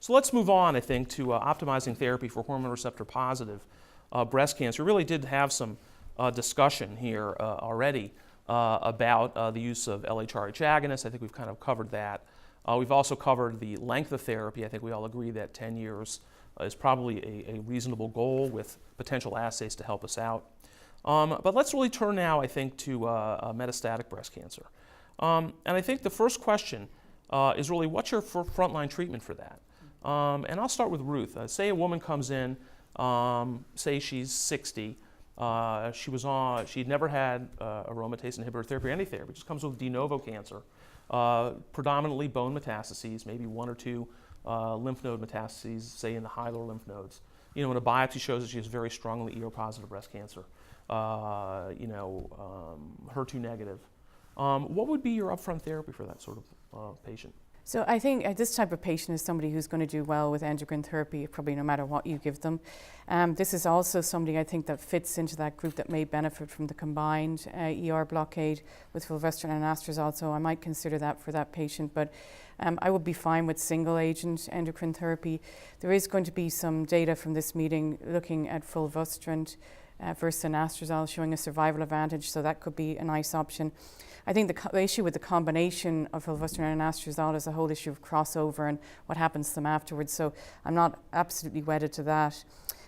So let's move on, I think, to optimizing therapy for hormone receptor positive breast cancer. We really did have some discussion here already about the use of LHRH agonists. I think we've kind of covered that. We've also covered the length of therapy. I think we all agree that 10 years is probably a reasonable goal with potential assays to help us out. But let's really turn now, I think, to metastatic breast cancer. And I think the first question is really, what's your frontline treatment for that? And I'll start with Ruth. Say a woman comes in, say she's 60, she'd never had aromatase inhibitor therapy or any therapy, just comes with de novo cancer, predominantly bone metastases, maybe one or two lymph node metastases, say in the hilar lymph nodes. When a biopsy shows that she has very strongly ER-positive breast cancer, HER2 negative. What would be your upfront therapy for that sort of patient? So I think this type of patient is somebody who's going to do well with endocrine therapy, probably no matter what you give them. This is also somebody I think that fits into that group that may benefit from the combined ER blockade with fulvestrant and anastrozole, so I might consider that for that patient. But I would be fine with single agent endocrine therapy. There is going to be some data from this meeting looking at fulvestrant versus anastrozole showing a survival advantage, so that could be a nice option. I think the issue with the combination of fulvestrant and anastrozole is a whole issue of crossover and what happens to them afterwards, so I'm not absolutely wedded to that.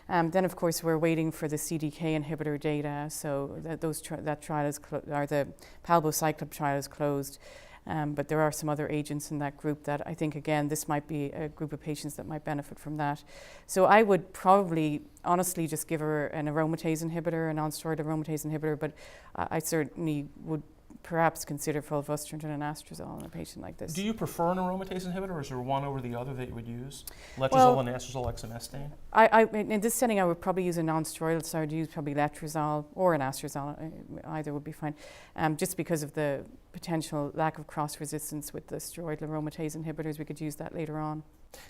Then of course we're waiting for the CDK inhibitor data, so that trial is or the palbociclib trial is closed. But there are some other agents in that group that I think, again, this might be a group of patients that might benefit from that. So I would probably honestly just give her an aromatase inhibitor, a non-steroidal aromatase inhibitor, but I certainly would perhaps consider fulvestrant and anastrozole in a patient like this. Do you prefer an aromatase inhibitor, or is there one over the other that you would use? Letrozole, anastrozole, exemestane? In this setting, I would probably use a non-steroidal, so I would use probably letrozole or anastrozole. Either would be fine, just because of the potential lack of cross-resistance with the steroidal aromatase inhibitors. We could use that later on.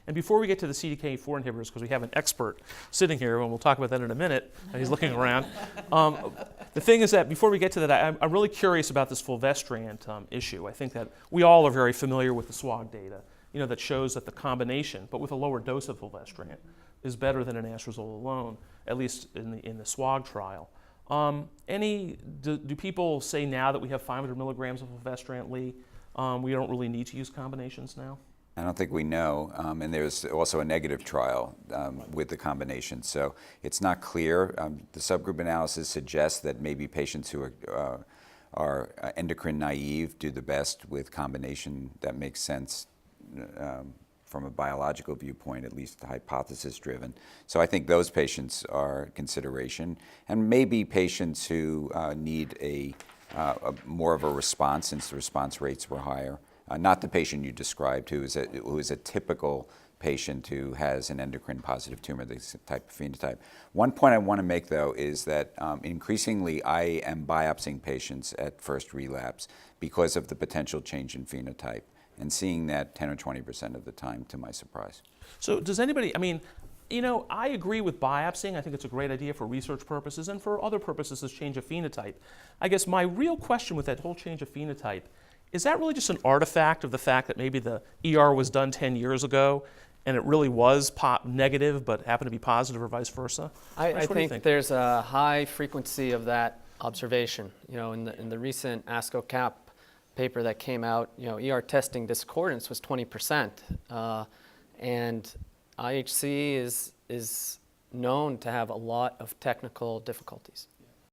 And before we get to the CDK4 inhibitors, because we have an expert sitting here, and we'll talk about that in a minute, and he's looking around. The thing is that before we get to that, I'm really curious about this fulvestrant issue. I think that we all are very familiar with the SWOG data, that shows that the combination, but with a lower dose of fulvestrant, is better than anastrozole alone, at least in the SWOG trial. Do people say now that we have 500 milligrams of fulvestrant, Lee, we don't really need to use combinations now? I don't think we know, and there's also a negative trial with the combination, so it's not clear. The subgroup analysis suggests that maybe patients who are endocrine naive do the best with combination. That makes sense from a biological viewpoint, at least hypothesis driven. So I think those patients are consideration, and maybe patients who need a more of a response, since the response rates were higher. Not the patient you described, who is a typical patient who has an endocrine positive tumor, this type of phenotype. One point I want to make, though, is that increasingly I am biopsying patients at first relapse because of the potential change in phenotype, and seeing that 10 or 20% of the time, to my surprise. So does anybody, I agree with biopsying. I think it's a great idea for research purposes and for other purposes as change of phenotype. I guess my real question with that whole change of phenotype, is that really just an artifact of the fact that maybe the ER was done 10 years ago and it really was negative but happened to be positive, or vice versa? I think there's a high frequency of that observation. In the recent ASCO CAP paper that came out, ER testing discordance was 20%, and IHC is known to have a lot of technical difficulties.